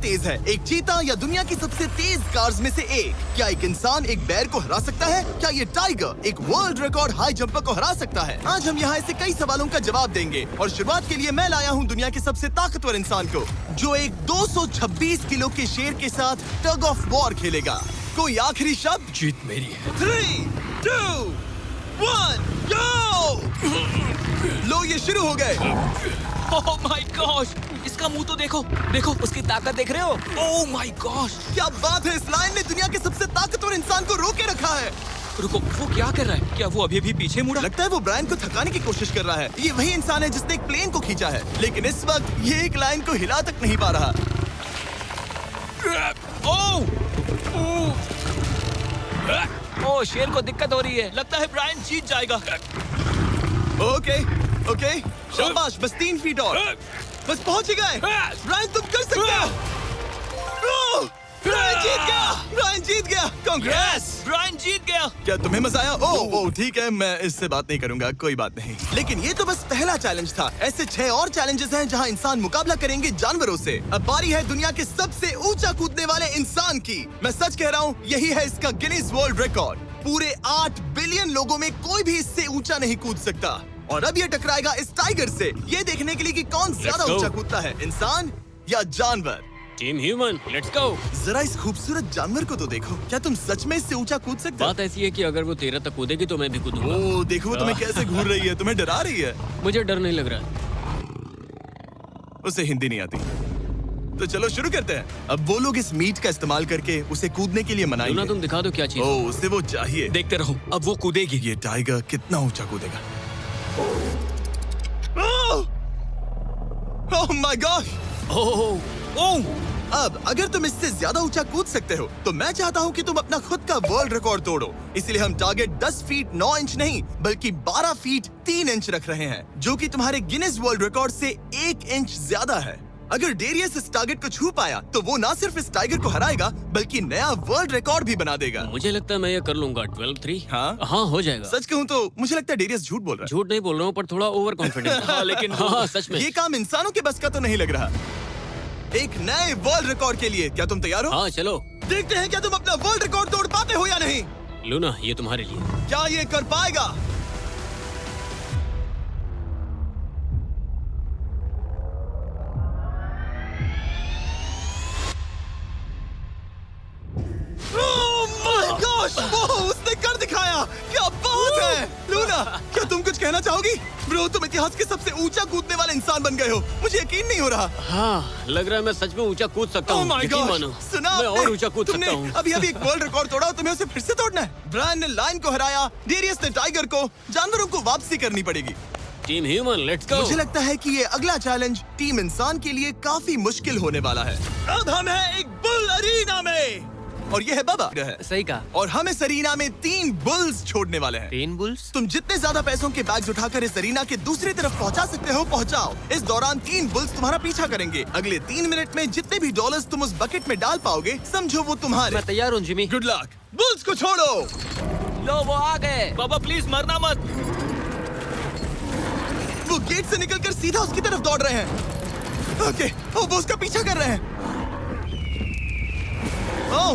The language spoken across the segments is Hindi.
तेज है, एक चीता या दुनिया की सबसे तेज कार्स में से एक? क्या एक इंसान एक बैर को हरा सकता है? क्या ये टाइगर एक वर्ल्ड रिकॉर्ड हाई जंपर को हरा सकता है? आज हम यहाँ ऐसे कई सवालों का जवाब देंगे और शुरुआत के लिए मैं लाया हूँ दुनिया के सबसे ताकतवर इंसान को, जो एक 226 किलो के शेर के साथ टग ऑफ वॉर खेलेगा। कोई आखिरी शब्द? जीत मेरी है। 3, 2, 1, go! लो ये शुरू हो गए। ओह माय गॉश, इसका मुंह तो देखो, देखो उसकी ताकत देख रहे हो? ओह माय गॉश, क्या बात है, इस लायन ने दुनिया के सबसे ताकतवर इंसान को रोके रखा है। रुको, वो क्या कर रहा है? क्या वो अभी भी पीछे मुड़ा? लगता है वो ब्रायन को थकाने की कोशिश कर रहा है। ये वही इंसान है जिसने एक प्लेन को खींचा है, लेकिन इस वक्त ये एक लायन को हिला तक नहीं पा रहा। ओह, शेर को दिक्कत हो रही है। लगता है ब्रायन जीत जाएगा। ओके, शाबाश, बस 3 फीट और, बस पहुंच ही गए। ब्रायन तुम कर सकते हो। ब्रायन जीत गया। कांग्रेस, ब्रायन जीत गया। क्या तुम्हें मजा आया? ओह ठीक है, मैं इससे बात नहीं करूंगा, कोई बात नहीं। लेकिन ये तो बस पहला चैलेंज था। ऐसे 6 और चैलेंजेस हैं जहां इंसान मुकाबला करेंगे जानवरों से। अब बारी है दुनिया के सबसे ऊंचा कूदने वाले इंसान की। मैं सच कह रहा हूँ, यही है इसका गिनीज वर्ल्ड रिकॉर्ड। पूरे 8 बिलियन लोगों में कोई भी इससे ऊंचा नहीं कूद सकता। और अब ये टकराएगा इस टाइगर से, ये देखने के लिए कि कौन ज्यादा ऊंचा कूदता है, इंसान या जानवर। Team human, let's go. जरा इस खूबसूरत जानवर को तो देखो। क्या तुम सच में इससे ऊंचा कूद सकते हो? बात ऐसी है कि अगर वो 13 तक कूदेगी तो मैं भी कूदूंगा। ओह देखो वो तुम्हें कैसे घूर रही है, तुम्हें डरा रही है। मुझे डर नहीं लग रहा। उसे हिंदी नहीं आती, तो चलो शुरू करते हैं। अब वो लोग इस मीट का इस्तेमाल करके उसे कूदने के लिए मनाएंगे। तुम दिखा दो क्या चीज। ओह उसे वो चाहिए। देखते रहो, अब वो कूदेगी। ये टाइगर कितना ऊंचा कूदेगा। Oh my gosh. ओह, अब अगर तुम इससे ज्यादा ऊंचा कूद सकते हो तो मैं चाहता हूँ कि तुम अपना खुद का वर्ल्ड रिकॉर्ड तोड़ो। इसलिए हम टारगेट 10 फीट 9 इंच नहीं बल्कि 12 फीट 3 इंच रख रहे हैं, जो कि तुम्हारे गिनीज वर्ल्ड रिकॉर्ड से 1 इंच ज्यादा है। अगर डेरियस इस टारगेट को छू पाया तो वो ना सिर्फ इस टाइगर को हराएगा बल्कि नया वर्ल्ड रिकॉर्ड भी बना देगा। मुझे लगता है मैं ये कर लूंगा। 12-3। हाँ हो जाएगा। सच कहूँ तो मुझे लगता है डेरियस झूठ बोल रहा है। झूठ नहीं बोल रहा हूँ, पर थोड़ा ओवर कॉन्फिडेंस। लेकिन हाँ सच में ये काम इंसानों के बस का तो नहीं लग रहा। एक नए वर्ल्ड रिकॉर्ड के लिए क्या तुम तैयार हो? हाँ चलो देखते हैं क्या तुम अपना वर्ल्ड रिकॉर्ड तोड़ पाते हो या नहीं। लूना, ये तुम्हारे लिए। क्या ये कर पाएगा? Oh my gosh! ओह, उसने कर दिखाया। क्या बात है लूना, क्या तुम कुछ कहना चाहोगी? ब्रो तुम इतिहास के सबसे ऊंचा कूदने वाले इंसान बन गए हो। मुझे यकीन नहीं हो रहा। हाँ लग रहा है मैं सच में ऊंचा कूद सकता हूँ। यकीन मानो, सुना मैं और ऊंचा कूद तुमने सकता हूँ। अभी एक वर्ल्ड रिकॉर्ड तोड़ा और तुम्हें उसे फिर से तोड़ना है। ब्रायन ने लायन को हराया, डेरियस ने टाइगर को, जानवरों को वापसी करनी पड़ेगी। Team human, let's go. मुझे लगता है कि ये अगला चैलेंज टीम इंसान के लिए काफी मुश्किल होने वाला है। अब हम हैं एक बुल अरीना में और ये है बाबा। सही कहा। और हम इस अरीना में 3 बुल्स छोड़ने वाले हैं। 3 बुल्स? तुम जितने ज्यादा पैसों के बैग्स उठाकर इस अरीना के दूसरी तरफ पहुंचा सकते हो पहुंचाओ। इस दौरान 3 बुल्स तुम्हारा पीछा करेंगे। अगले 3 मिनट में जितने भी डॉलर्स तुम उस बकेट में डाल पाओगे समझो वो तुम्हारे। मैं तैयार हूँ जिमी। Good luck. बुल्स को छोड़ो। लो वो आ गए। बाबा प्लीज मरना मत। वो गेट से निकलकर सीधा उसकी तरफ दौड़ रहे हैं। ओके, वो उसका पीछा कर रहे हैं। ओह,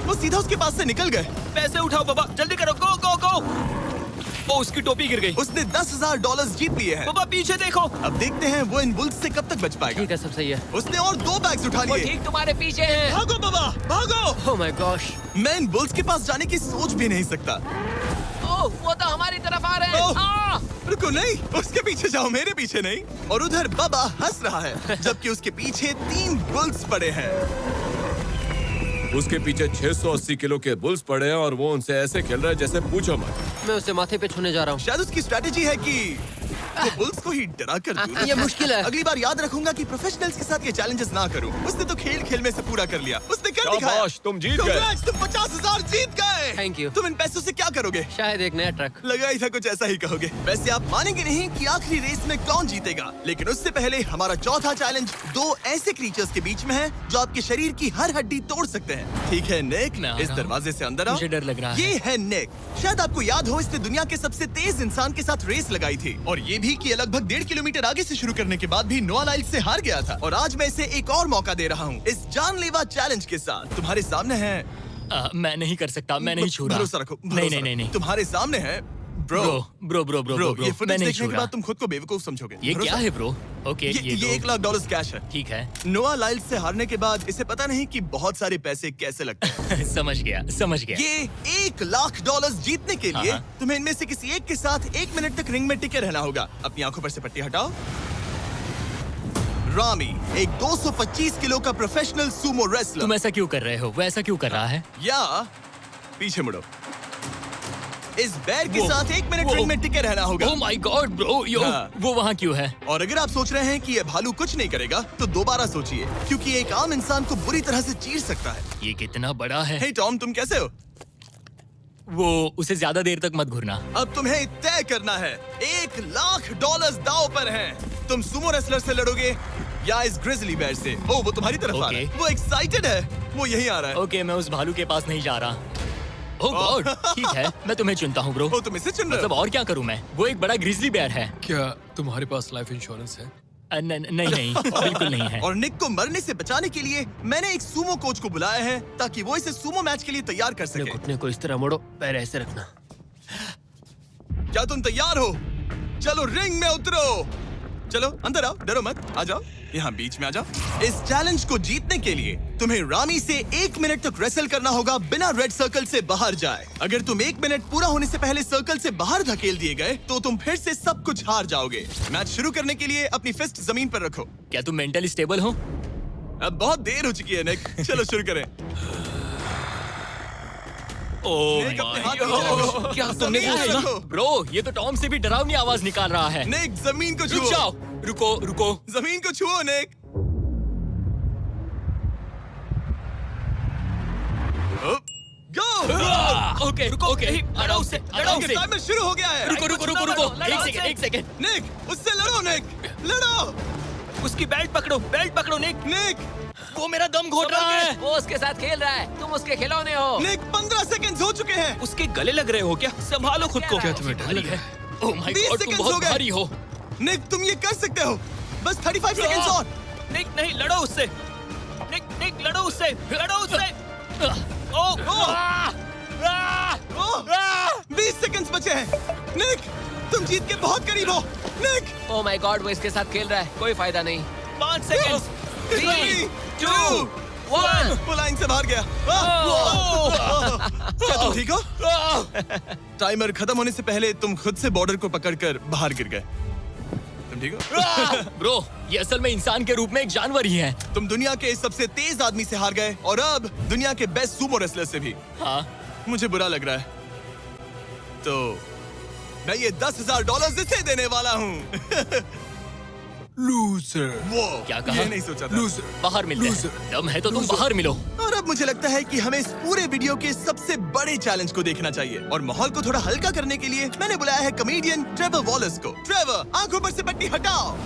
वो सीधा उसके पास से निकल गए। पैसे उठाओ बाबा, जल्दी करो, गो गो गो। ओ उसकी टोपी गिर गई। उसने 10,000 डॉलर्स जीत लिए हैं। बाबा पीछे देखो। अब देखते हैं वो इन बुल्स से कब तक बच पाएगा। ठीक है, सब सही है। उसने और 2 बैग्स उठा वो लिए। ठीक तुम्हारे पीछे है। भागो बाबा, भागो। ओह माय गॉश, मैं इन बुल्स के पास जाने की सोच भी नहीं सकता। ओह वो तो हमारी तरफ आ रहे ओह, हैं। रुको नहीं, उसके पीछे जाओ, मेरे पीछे नहीं। और उधर बाबा हंस रहा है जबकि उसके पीछे 3 बुल्स पड़े हैं। उसके पीछे 680 किलो के बुल्स पड़े हैं और वो उनसे ऐसे खेल रहा है जैसे पूछो मत। मैं उसे माथे पे छूने जा रहा हूँ। शायद उसकी स्ट्रेटेजी है कि वो बुल्स को ही डरा कर दूं। ये मुश्किल है। अगली बार याद रखूंगा कि प्रोफेशनल्स के साथ ये चैलेंजेस ना करूं। उसने तो खेल खेल में से पूरा कर लिया। उसने कर दिखाया। शाबाश, तुम जीत गए। Congrats, तुम 50,000 जीत गए। Thank you। तुम इन पैसों से क्या करोगे? शायद एक नया ट्रक। लगा ही था कुछ ऐसा ही कहोगे। वैसे आप मानेंगे नहीं कि आखिरी रेस में कौन जीतेगा, लेकिन उससे पहले हमारा चौथा चैलेंज 2 ऐसे क्रीचर्स के बीच में है जो आपके शरीर की हर हड्डी तोड़ सकते हैं। ठीक है निक, इस दरवाजे से अंदर आओ। मुझे डर लग रहा है। ये है निक। शायद आपको याद हो इसने दुनिया के सबसे तेज इंसान के साथ रेस लगाई थी और ये भी कि ये लगभग 1.5 किलोमीटर आगे से शुरू करने के बाद भी नोआ लाइल्स से हार गया था और आज मैं इसे एक और मौका दे रहा हूँ इस जानलेवा चैलेंज के साथ। तुम्हारे सामने है मैं नहीं कर सकता, मैं नहीं छू रहा। भरोसा रखो, नहीं नहीं नहीं नहीं। तुम्हारे सामने है bro. Bro bro bro bro ये मैं फुटेज नहीं देखने छू के रहा। बाद तुम खुद को बेवकूफ समझोगे। ये क्या है ब्रो? ओके ये तो- $1 लाख कैश है। ठीक है। नोआ लाइल्स से हारने के बाद इसे पता नहीं कि बहुत सारे पैसे कैसे लगते हैं। समझ गया समझ गया। ये $1 लाख जीतने के लिए हाँ। तुम्हें इनमें से किसी एक के साथ 1 मिनट तक रिंग में टिके रहना होगा। अपनी आंखों पर से पट्टी हटाओ। रामी एक 225 किलो का प्रोफेशनल सूमो रेसलर। तुम ऐसा क्यों कर रहे हो? वो ऐसा क्यों कर रहा है? या पीछे मुड़ो। इस बैर के वो- साथ 1 मिनट वो- रिंग में टिके रहना होगा। ओह माय गॉड ब्रो, यो हाँ। वो वहाँ क्यों है? और अगर आप सोच रहे हैं कि ये भालू कुछ नहीं करेगा तो दोबारा सोचिए, क्योंकि एक आम इंसान को बुरी तरह से चीर सकता है। ये कितना बड़ा है। हे टॉम, तुम कैसे हो? वो उसे ज्यादा देर तक मत घुरना। अब तुम्हें तय करना है। $1 लाख दांव पर हैं। तुम सुमो रेसलर से लड़ोगे या इस ग्रिजली बेयर से? ओ, वो तुम्हारी तरफ आ रहा है। ओके। वो एक्साइटेड है। वो यहीं आ रहा है। ओके, मैं उस भालू के पास नहीं जा रहा। ओह गॉड, ठीक है, मैं तुम्हें चुनता हूँ ब्रो। ओ, तुम इसे चुन रहे मतलब हो? और क्या करूँ मैं? वो एक बड़ा ग्रिजली बेयर है। क्या तुम्हारे पास लाइफ इंश्योरेंस है? नहीं नहीं, बिल्कुल नहीं है। और निक को मरने से बचाने के लिए मैंने एक सुमो कोच को बुलाया है ताकि वो इसे सुमो मैच के लिए तैयार कर अपने सके। घुटने को इस तरह मोड़ो, पैर ऐसे रखना। क्या तुम तैयार हो? चलो रिंग में उतरो। चलो अंदर आओ, डरो मत, आ जाओ, यहाँ बीच में आ जाओ। इस चैलेंज को जीतने के लिए तुम्हें रामी से 1 मिनट तक रेसल करना होगा बिना रेड सर्कल से बाहर जाए। अगर तुम 1 मिनट पूरा होने से पहले सर्कल से बाहर धकेल दिए गए तो तुम फिर से सब कुछ हार जाओगे। मैच शुरू करने के लिए अपनी फिस्ट जमीन पर रखो। क्या तुम मेंटली स्टेबल हो? अब बहुत देर हो चुकी है निक, चलो शुरू करें। ओह निक, अपने हाथ माय नीचे रखो। गॉड, क्या तुमने जमीन वो पे सुना? रखो। ब्रो, ये तो टॉम से भी डरावनी आवाज निकाल रहा है। निक, जमीन को रुक छुओ। जाओ, रुको रुको। जमीन को छुओ निक। गो। ओके ओके, आराम से आराम से। टाइमर शुरू हो गया है। रुको रुको रुको रुको, एक सेकंड। निक, उससे लड़ो निक, लड़ो। उसकी बेल्ट पकड़ो निक। निक, वो मेरा दम घोट रहा है। वो उसके साथ खेल रहा है, तुम उसके खिलौने हो। निक, 15 सेकंड्स हो चुके हैं। उसके गले लग रहे हो क्या? संभालो खुद को। क्या तुम्हें डर लग रहा है? ओह माय 20 गॉड, तुम सेकंड्स हो बहुत गए। भारी हो। निक, तुम ये कर सकते हो। बस 35 सेकंड्स और। निक नहीं, लड़ो उससे। निक लड़ो उससे। ओह ओह, 20 सेकंड्स बचे हैं। निक, तुम जीत के बहुत करीब हो। निक, ओ माय गॉड, वो इसके साथ खेल रहा है, कोई फायदा नहीं। 5 सेकंड्स। 3, 2, 1। वो लाइन से बाहर गया। क्या तुम ठीक हो? टाइमर खत्म होने से पहले तुम खुद से बॉर्डर को पकड़कर बाहर गिर गए। तुम ठीक हो? ब्रो, ये असल में इंसान के रूप में एक जानवर ही है। तुम दुनिया के सबसे तेज आदमी से हार गए और अब दुनिया के बेस्ट सुमो रेसलर से भी। हाँ, मुझे बुरा लग रहा है, तो मैं ये $10,000 इसे देने वाला हूँ। लूजर। वो क्या कहा? ये नहीं सोचा था। लूजर। बाहर मिलते हैं। Loser. दम है तो तुम बाहर मिलो। और अब मुझे लगता है कि हमें इस पूरे वीडियो के सबसे बड़े चैलेंज को देखना चाहिए और माहौल को थोड़ा हल्का करने के लिए मैंने बुलाया है कॉमेडियन ट्रेवर वॉलस को। ट्रेवर, आंखों पर से पट्टी हटाओ।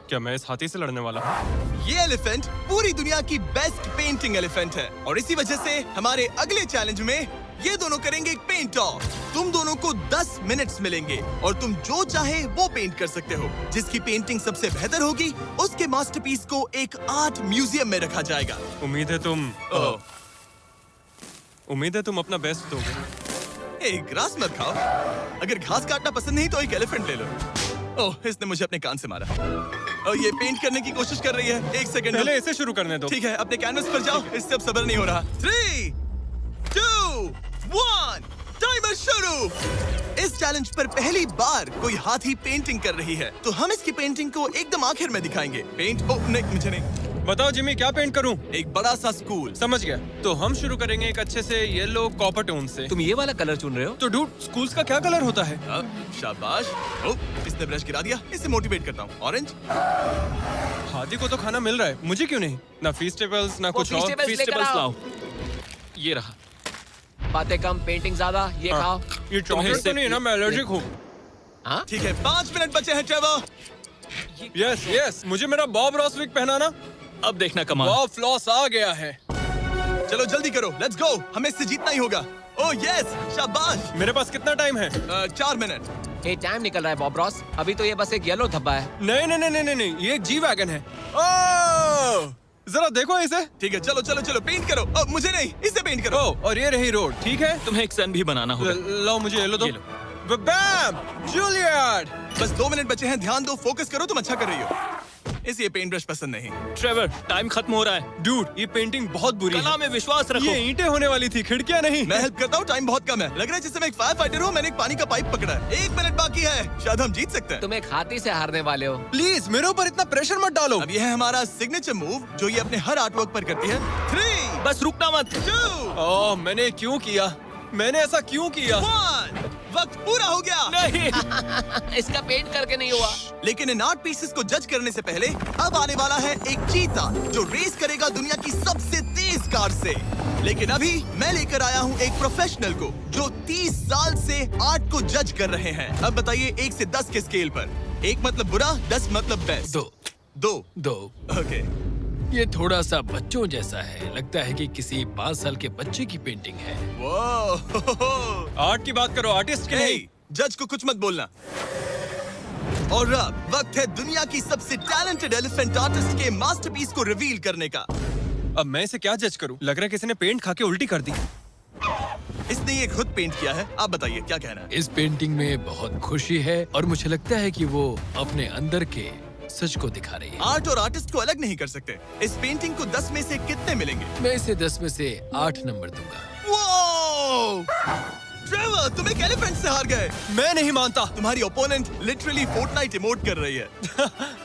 क्या मैं इस हाथी से लड़ने वाला हूँ? ये एलिफेंट पूरी दुनिया की बेस्ट पेंटिंग एलिफेंट है और इसी वजह से हमारे अगले चैलेंज में ये दोनों करेंगे एक पेंट ऑफ। तुम दोनों को 10 मिनट्स मिलेंगे और तुम जो चाहे वो पेंट कर सकते हो। जिसकी पेंटिंग सबसे बेहतर होगी उसके मास्टरपीस को एक आर्ट म्यूजियम में रखा जाएगा। उम्मीद है ओह, तुम अपना बेस्ट दोगे। ग्रास मत खाओ। अगर घास काटना पसंद नहीं तो एक एलिफेंट ले लो। ओह, इसने मुझे अपने कान से मारा। और ये पेंट करने की कोशिश कर रही है। 1 सेकंड। पहले इसे शुरू करने दो। ठीक है, अपने कैनवस पर जाओ। इससे अब सब्र नहीं हो रहा। 3, 2, 1, टाइमर शुरू। इस चैलेंज पर पहली बार कोई हाथी पेंटिंग कर रही है, तो हम इसकी पेंटिंग को एकदम आखिर में दिखाएंगे। पेंट, ओह नहीं, मुझे नहीं। बताओ जिमी, क्या पेंट करूं? एक बड़ा सा स्कूल। समझ गया। तो हम शुरू करेंगे एक अच्छे से येलो कॉपर टोन से। तुम ये वाला कलर चुन रहे हो? तो डूड, स्कूल्स का क्या कलर होता है? शाबाश। ओह, इसने ब्रश गिरा दिया। इसे मोटिवेट करता हूँ। ऑरेंज। हाथी को तो खाना मिल रहा है, मुझे क्यों नहीं? ना फीस्टेबल्स ना कुछ और। Feastables लेकर Feastables आओ। लाओ। ये रहा। बातें कम, पेंटिंग ज्यादा। ये हाँ। खाओ। ये चॉकलेट तो नहीं है ना? मैं एलर्जिक हूँ। हाँ? ठीक है, 5 मिनट बचे हैं ट्रेवर। यस यस, मुझे मेरा बॉब रॉस विग पहनाना। अब देखना कमाल। बॉब फ्लॉस आ गया है। चलो जल्दी करो, लेट्स गो। हमें इससे जीतना ही होगा। ओह यस, शाबाश। मेरे पास कितना टाइम है? 4 मिनट। ये टाइम निकल रहा है बॉब रॉस। अभी तो ये बस एक येलो धब्बा है। नहीं नहीं नहीं नहीं नहीं, ये एक जी वैगन है। ओह, जरा देखो इसे। ठीक है, चलो चलो चलो, पेंट करो। मुझे नहीं, इसे पेंट करो। ओह, और ये रही रोड, ठीक है? तुम्हें एक सन भी बनाना होगा। लो मुझे येलो दो। ये लो। बैम, जूलियट। बस 2 मिनट बचे हैं, ध्यान दो, फोकस करो, तुम अच्छा कर रही हो। इसे ये पेंट ब्रश पसंद नहीं। ट्रेवर, टाइम खत्म हो रहा है। डूड, ये पेंटिंग बहुत बुरी कला है। में विश्वास रखो। ये ईंटें होने वाली थी, खिड़कियां नहीं। मैं हेल्प करता हूँ, टाइम बहुत कम है। लग रहा है जैसे मैं एक फायर फाइटर हूँ, मैंने एक पानी का पाइप पकड़ा है। 1 मिनट बाकी है, शायद हम जीत सकते हैं। तुम एक हाथी से हारने वाले हो। प्लीज मेरे ऊपर इतना प्रेशर मत डालो। अब ये है हमारा सिग्नेचर मूव, जो ये अपने हर आर्टवर्क पर करती है। 3, बस रुकना मत। 2, ओह, मैंने क्यों किया? मैंने ऐसा क्यों किया? 1। वक्त पूरा हो गया। नहीं। इसका पेंट करके नहीं हुआ। लेकिन इन आर्ट पीसेस को जज करने से पहले अब आने वाला है एक चीता जो रेस करेगा दुनिया की सबसे तेज कार से। लेकिन अभी मैं लेकर आया हूँ एक प्रोफेशनल को जो 30 साल से आर्ट को जज कर रहे हैं। अब बताइए 1 से 10 के स्केल पर। 1 मतलब बुरा, 10 मतलब बेस्ट। 2 2। ओके। ये थोड़ा सा बच्चों जैसा है, लगता है कि किसी 5 साल के बच्चे की पेंटिंग है। वो आर्ट की बात करो, आर्टिस्ट की नहीं। जज को कुछ मत बोलना। और अब वक्त है दुनिया की सबसे टैलेंटेड एलिफेंट आर्टिस्ट के मास्टरपीस को रिवील करने का। अब मैं इसे क्या जज करूं? लग रहा है किसी ने पेंट खा के उल्टी कर दी। इसने ये खुद पेंट किया है। आप बताइए क्या कहना है? इस पेंटिंग में बहुत खुशी है और मुझे लगता है कि वो अपने अंदर के सच को दिखा रही है। आर्ट और आर्टिस्ट को अलग नहीं कर सकते। इस पेंटिंग को 10 में से कितने मिलेंगे? मैं इसे 10 में से 8 नंबर दूंगा। वो ट्रेवर, तुम एक एलिफेंट से हार गए। मैं नहीं मानता। तुम्हारी ओपोनेंट लिटरली फोर्टनाइट इमोट कर रही है।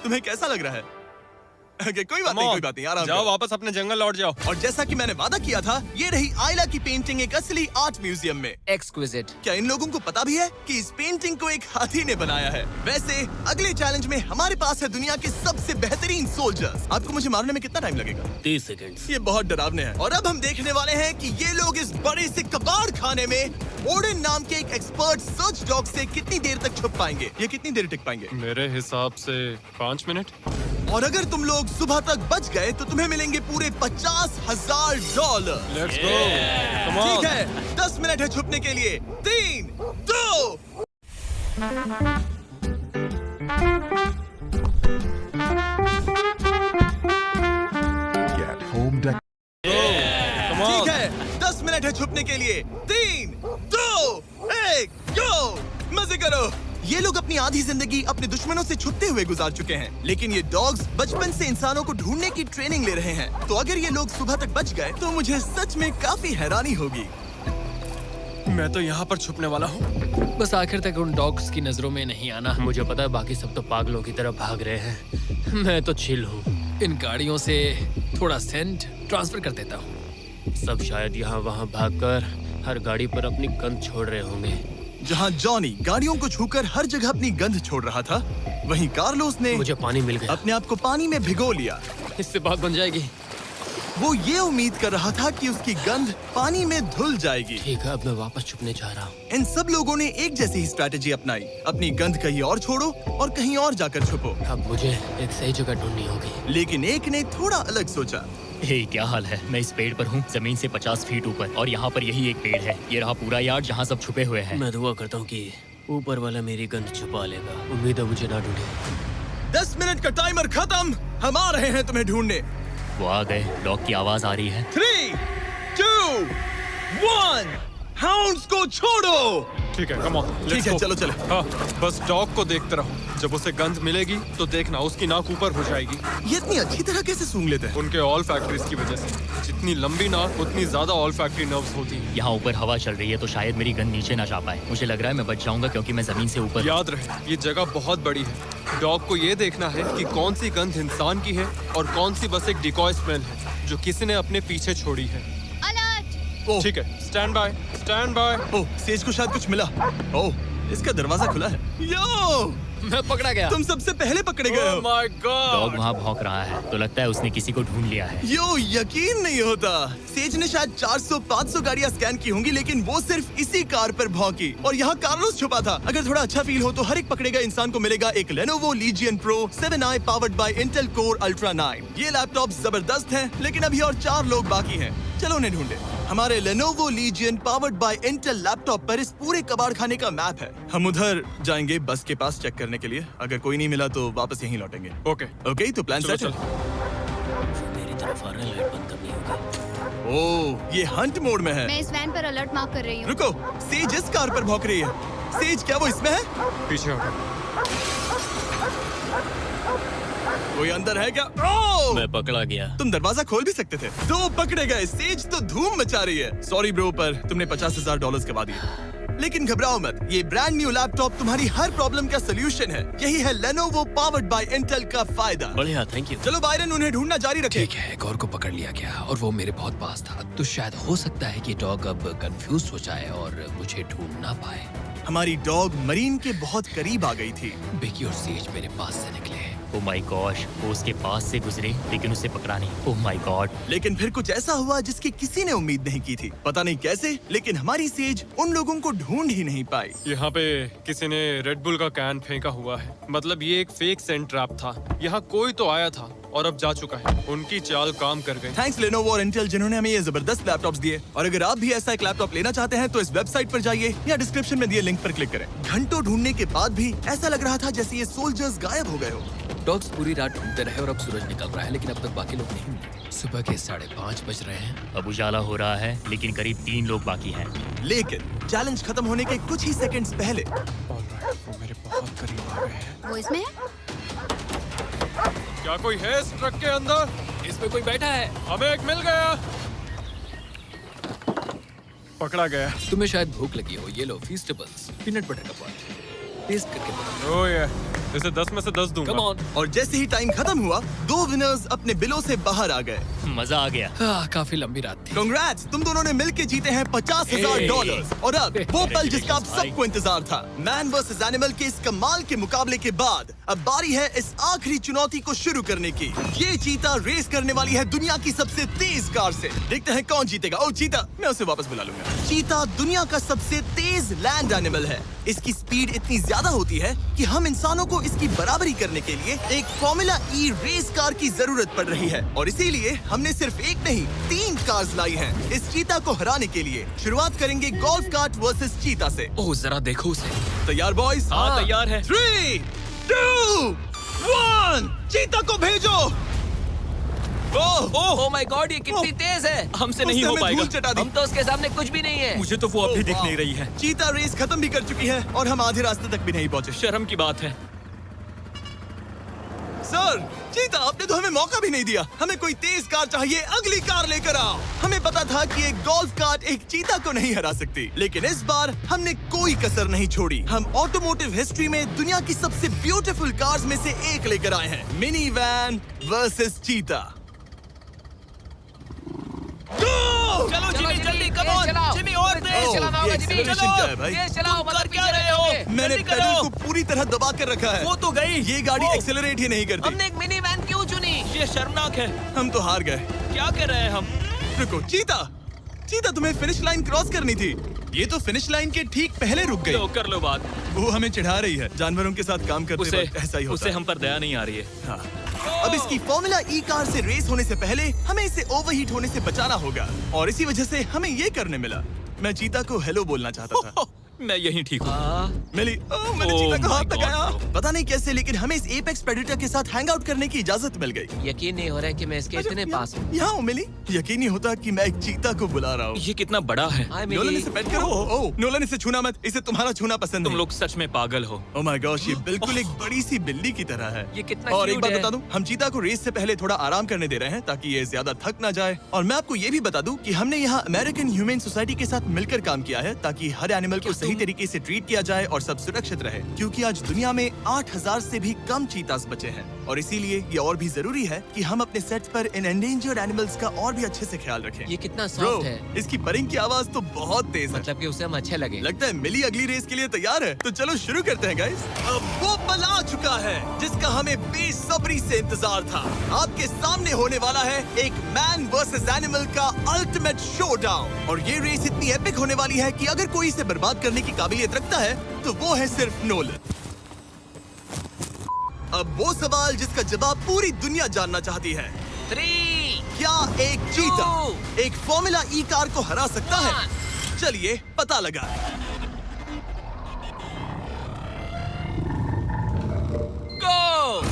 तुम्हें कैसा लग रहा है? Okay, कोई बात नहीं, कोई बात नहीं, आराम जाओ, करो। वापस अपने जंगल लौट जाओ। और जैसा कि मैंने वादा किया था, ये रही आयला की पेंटिंग एक असली आर्ट म्यूजियम में। एक्सक्विजिट। क्या इन लोगों को पता भी है कि इस पेंटिंग को एक हाथी ने बनाया है? वैसे अगले चैलेंज में हमारे पास है दुनिया के सबसे बेहतरीन सोल्जर्स। आपको मुझे मारने में कितना टाइम लगेगा? 30 सेकंड। ये बहुत डरावने हैं। और अब हम देखने वाले हैं कि ये लोग इस बड़े से कबाड़ खाने में ओडिन नाम के एक एक्सपर्ट सर्च डॉग से कितनी देर तक छुप पाएंगे। ये कितनी देर टिक पाएंगे? मेरे हिसाब से 5 मिनट। और अगर तुम लोग सुबह तक बच गए तो तुम्हें मिलेंगे पूरे $50,000। Let's go, come on. ठीक है, 10 मिनट है छुपने के लिए। 3, 2। Get home deck. Come on. ठीक है, 10 मिनट है छुपने के लिए। 3, 2, 1, गो। मजे करो। ये लोग अपनी आधी जिंदगी अपने दुश्मनों से छुपते हुए गुजार चुके हैं, लेकिन ये डॉग्स बचपन से इंसानों को ढूंढने की ट्रेनिंग ले रहे हैं। तो अगर ये लोग सुबह तक बच गए तो मुझे सच में काफी हैरानी होगी। मैं तो यहाँ पर छुपने वाला हूँ। बस आखिर तक उन डॉग्स की नजरों में नहीं आना। मुझे पता है बाकी सब तो पागलों की तरह भाग रहे हैं, मैं तो चिल हूँ। इन गाड़ियों से थोड़ा सेंट ट्रांसफर कर देता हूँ। सब शायद यहाँ वहाँ भागकर हर गाड़ी पर अपनी गंध छोड़ रहे होंगे। जहाँ जॉनी गाड़ियों को छूकर हर जगह अपनी गंध छोड़ रहा था, वहीं कार्लोस ने मुझे पानी मिल गया। अपने आप को पानी में भिगो लिया। इससे बात बन जाएगी। वो ये उम्मीद कर रहा था कि उसकी गंध पानी में धुल जाएगी। ठीक है, अब मैं वापस छुपने जा रहा हूँ। इन सब लोगों ने एक जैसी ही स्ट्रैटेजी अपनाई। अपनी गंध कहीं और छोड़ो और कहीं और जाकर छुपो। अब मुझे एक सही जगह ढूंढनी होगी। लेकिन एक ने थोड़ा अलग सोचा। हे, क्या हाल है? मैं इस पेड़ पर हूँ, जमीन से 50 फीट ऊपर, और यहाँ पर यही एक पेड़ है। ये रहा पूरा यार्ड जहाँ सब छुपे हुए हैं। मैं दुआ करता हूँ कि ऊपर वाला मेरी गंध छुपा लेगा। उम्मीद है मुझे ना ढूंढे। 10 मिनट का टाइमर खत्म। हम आ रहे हैं तुम्हें ढूंढने। वो आ गए। डॉग की आवाज आ रही है। 3, 2, 1। हाउंड्स को छोड़ो। ठीक है, कम ऑन। ठीक है, चलो चले। हाँ, बस डॉग को देखते रहो। जब उसे गंध मिलेगी तो देखना उसकी नाक ऊपर हो जाएगी। ये इतनी अच्छी तरह कैसे सूंघ लेते हैं? उनके ऑल फैक्ट्रीज की वजह से। जितनी लंबी नाक उतनी ज्यादा ऑल फैक्ट्री नर्व्स होती हैं। यहाँ ऊपर हवा चल रही है तो शायद मेरी गंध नीचे ना जा पाए। मुझे लग रहा है मैं बच जाऊंगा क्योंकि मैं जमीन से ऊपर। याद रहे, ये जगह बहुत बड़ी है। डॉग को ये देखना है कि कौन सी गंध इंसान की है और कौन सी बस एक डिकॉय स्मेल है जो किसी ने अपने पीछे छोड़ी है। ओह, ठीक है, stand by, stand by. Oh, says को शायद कुछ मिला। ओह, इसका दरवाजा खुला है। यो, मैं पकड़ा गया। तुम सबसे पहले पकड़े गए ओह हो। My God. डॉग वहाँ भौंक रहा है तो लगता है उसने किसी को ढूंढ लिया है। यो, यकीन नहीं होता। सेज ने शायद 400-500 गाड़ियां स्कैन की होंगी, लेकिन वो सिर्फ इसी कार पर भौंकी। और यहाँ कार्लोस छुपा था। अगर थोड़ा अच्छा फील हो तो हर एक पकड़े गए इंसान को मिलेगा एक Lenovo lesion pro 7i powered by Intel core ultra 9। ये लैपटॉप जबरदस्त हैं, लेकिन अभी और 4 लोग बाकी हैं। चलो उन्हें ढूंढे। हमारे Lenovo Legion powered by Intel laptop पर इस पूरे कबाड़ खाने का मैप है। हम उधर जाएंगे बस के पास चेक करने के लिए। अगर कोई नहीं मिला तो वापस यहीं लौटेंगे। ओके ओके, तो प्लान चलो सेट है। चलो। मेरी तरफ आ रहे हैं, लाइट बंद करनी होगी। ओह, ये हंट मोड में है। मैं इस वैन पर अलर्ट मार्क कर रही हूँ। रुको, सेज इस कार पर भौंक रही है। सेज, क्या वो इसमें है? पीछे हटो। कोई अंदर है क्या? ओह! मैं पकड़ा गया। तुम दरवाजा खोल भी सकते थे। दो पकड़े गए। सेज तो धूम मचा रही है। सॉरी ब्रो, पर तुमने $50,000 कमा दिए। लेकिन घबराओ मत, ये ब्रांड न्यू लैपटॉप तुम्हारी हर प्रॉब्लम का सोल्यूशन है। यही है Lenovo पावर्ड बाय Intel का फायदा। बढ़िया, थैंक यू। चलो बायरन, उन्हें ढूंढना जारी रखें। ठीक है, एक और को पकड़ लिया गया और वो मेरे बहुत पास था। तो शायद हो सकता है कि डॉग अब कंफ्यूज हो जाए और मुझे ढूंढ ना पाए। हमारी डॉग मरीन के बहुत करीब आ गई थी। बिकी और सेज मेरे पास से निकले। ओह माय गॉश, वो उसके पास से गुजरे लेकिन उसे पकड़ा नहीं। Oh my God. लेकिन फिर कुछ ऐसा हुआ जिसकी किसी ने उम्मीद नहीं की थी। पता नहीं कैसे, लेकिन हमारी सेज उन लोगों को ढूंढ ही नहीं पाई। यहाँ पे किसी ने रेड बुल का कैन फेंका हुआ है। मतलब ये एक फेक सेंट ट्रैप था। यहाँ कोई तो आया था और अब जा चुका है। उनकी चाल काम कर गई। थैंक्स Lenovo और Intel जिन्होंने हमें ये जबरदस्त लैपटॉप्स दिए। और अगर आप भी ऐसा एक लैपटॉप लेना चाहते हैं तो इस वेबसाइट पर जाइए या डिस्क्रिप्शन में दिए लिंक पर क्लिक करें। घंटों ढूंढने के बाद भी ऐसा लग रहा था जैसे ये सोल्जर्स गायब हो गए हो। डॉग्स पूरी रात ढूंढते रहे और अब सूरज निकल रहा है, लेकिन अब तक बाकी लोग नहीं मिले। सुबह के 5:30 बज रहे हैं। अब उजाला हो रहा है लेकिन करीब 3 लोग बाकी हैं। लेकिन चैलेंज खत्म होने के कुछ ही सेकंड्स पहले ऑलराइट, वो मेरे बहुत करीब आ गए हैं। वो इसमें है? क्या कोई है इस ट्रक के अंदर? इसमें कोई बैठा है। हमें एक मिल गया। पकड़ा गया। तुम्हें शायद भूख लगी हो। ये लो फीस्टेबल्स, पीनट बटर का पॉट। टेस्ट करके बताओ। ओह ये, इसे 10 में से 10 दूंगा। Come on. और जैसे ही टाइम खत्म हुआ, 2 विनर्स अपने बिलों से बाहर आ गए। मजा आ गया। काफी लंबी रात थी। कांग्रेट्स, तुम दोनों ने मिलके जीते हैं $50,000। और अब वो पल जिसका आप सबको इंतजार था, मैन वर्सेस एनिमल के इस कमाल के मुकाबले के बाद अब बारी है इस आखिरी चुनौती को शुरू करने की। ये चीता रेस करने वाली है दुनिया की सबसे तेज कार से। देखते हैं कौन जीतेगा। ओ चीता, मैं उसे वापस बुला लूंगा। चीता दुनिया का सबसे तेज लैंड एनिमल है। इसकी स्पीड इतनी ज्यादा होती है कि हम इंसानों को इसकी बराबरी करने के लिए एक फॉर्मूला ई रेस कार की जरूरत पड़ रही है। और इसीलिए हमने सिर्फ एक नहीं 3 कार्स लाई हैं इस चीता को हराने के लिए। शुरुआत करेंगे गोल्फ कार्ट वर्सेस चीता से। ओह जरा देखो उसे। तैयार बॉयज? हाँ, तैयार है। 3, 2, 1, चीता को भेजो। ओह माय गॉड, ये कितनी तेज है। हमसे नहीं हो उसने हमें पाएगा। धूल चटा दी। हम तो उसके सामने कुछ भी नहीं है। मुझे तो वो अभी दिख वाह। नहीं रही है। चीता रेस खत्म भी कर चुकी है और हम आधे रास्ते तक भी नहीं पहुंचे। शर्म की बात है। सर, चीता, आपने तो हमें मौका भी नहीं दिया। हमें कोई तेज कार चाहिए, अगली कार लेकर आओ। हमें पता था कि एक गोल्फ कार्ट एक चीता को नहीं हरा सकती, लेकिन इस बार हमने कोई कसर नहीं छोड़ी। हम ऑटोमोटिव हिस्ट्री में दुनिया की सबसे ब्यूटीफुल कार्स में से एक लेकर आए हैं, मिनी वैन वर्सेस चीता। चलो जिमी, जल्दी कम ऑन जिमी, और तेज चलाना होगा जिमी। acceleration क्या है भाई? तेज चलाओ, मतलब पीछे रह जाओगे। मैंने जल्दी करो। पेडल को पूरी तरह दबा कर रखा है। वो तो गई। ये गाड़ी एक्सेलरेट ही नहीं करती। हमने एक मिनी वैन क्यों चुनी? ये शर्मनाक है। हम तो हार गए। क्या कर रहे हैं हम? रुको, चीता, चीता, तुम्हें फिनिश लाइन क्रॉस करनी थी। ये तो फिनिश लाइन के ठीक पहले रुक गई। तो कर लो बात। वो हमें चिढ़ा रही है। जानवरों के साथ काम करते उसे वक्त ऐसा ही होता उसे है। हम पर दया नहीं आ रही है। हाँ। अब इसकी फॉर्मूला ई कार से रेस होने से पहले हमें इसे ओवरहीट होने से बचाना होगा और इसी वजह से हमें ये करने मिला। मैं चीता को हेलो बोलना चाहता था। मैं यहीं ठीक हूँ। मिली। मैंने Oh चीता को my हाथ God, लगाया। bro. पता नहीं कैसे, लेकिन हमें इस एपेक्स प्रेडेटर के साथ हैंग आउट करने की इजाजत मिल गई। यकीन नहीं हो रहा है कि मैं इसके इतने पास हूँ। यहाँ हूँ मिली। यकीन नहीं होता कि मैं एक चीता को बुला रहा हूँ। ये कितना बड़ा है। हाय नोलन, मिली। इसे पेट करो। ओह, नोलन, इसे छूना मत। इसे तुम्हारा छूना पसंद तुम नहीं। लोग सच में पागल हो। ओह माय गॉश, ये बिल्कुल एक बड़ी सी बिल्ली की तरह है। ये कितना और एक cute बात है। बता दूं, हम चीता को रेस से पहले थोड़ा आराम करने दे रहे हैं ताकि ये ज्यादा थक ना जाए। और मैं आपको ये भी बता दूं कि हमने यहाँ अमेरिकन ह्यूमन सोसाइटी के साथ मिलकर काम किया है ताकि हर एनिमल को सही तरीके से ट्रीट किया जाए और सब सुरक्षित रहे, क्योंकि आज दुनिया में 8,000 से भी कम चीतास बचे हैं। और इसीलिए ये और भी जरूरी है कि हम अपने सेट पर इन एंडेंजर्ड एनिमल्स का और भी अच्छे से ख्याल रखें। ये कितना ब्रो, सॉफ्ट है। इसकी परिंग की आवाज तो बहुत तेज है। मतलब कि उसे हम अच्छे लगे। लगता है मिली अगली रेस के लिए तैयार है। तो चलो शुरू करते हैं गाइस। अब वो पल आ चुका है जिसका हमें बेसब्री से इंतजार था। आपके सामने होने वाला है एक मैन वर्सेस एनिमल का अल्टीमेट शोडाउन। और ये रेस इतनी एपिक होने वाली है कि अगर कोई इसे बर्बाद करने की काबिलियत रखता है तो वो है सिर्फ नोलन। अब वो सवाल जिसका जवाब पूरी दुनिया जानना चाहती है, 3 क्या एक चीता एक फॉर्मूला ई कार को हरा सकता है? चलिए पता लगा। गो।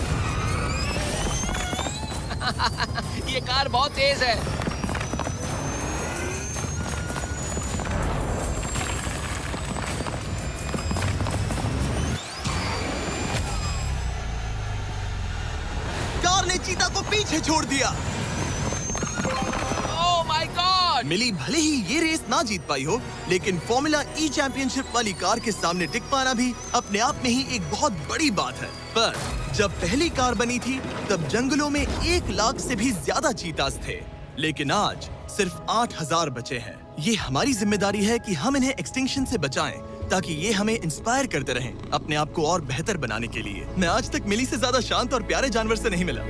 ये कार बहुत तेज है। कार ने चीता को पीछे छोड़ दिया। Oh my God. मिली भले ही ये रेस ना जीत पाई हो, लेकिन फॉर्मूला ई चैंपियनशिप वाली कार के सामने टिक पाना भी अपने आप में ही एक बहुत बड़ी बात है। पर जब पहली कार बनी थी तब जंगलों में 1 लाख से भी ज्यादा चीतास थे, लेकिन आज सिर्फ 8000 बचे हैं। ये हमारी जिम्मेदारी है कि हम इन्हें एक्सटिंक्शन से बचाएं, ताकि ये हमें इंस्पायर करते रहें अपने आप को और बेहतर बनाने के लिए। मैं आज तक मिली से ज्यादा शांत और प्यारे जानवर से नहीं मिला।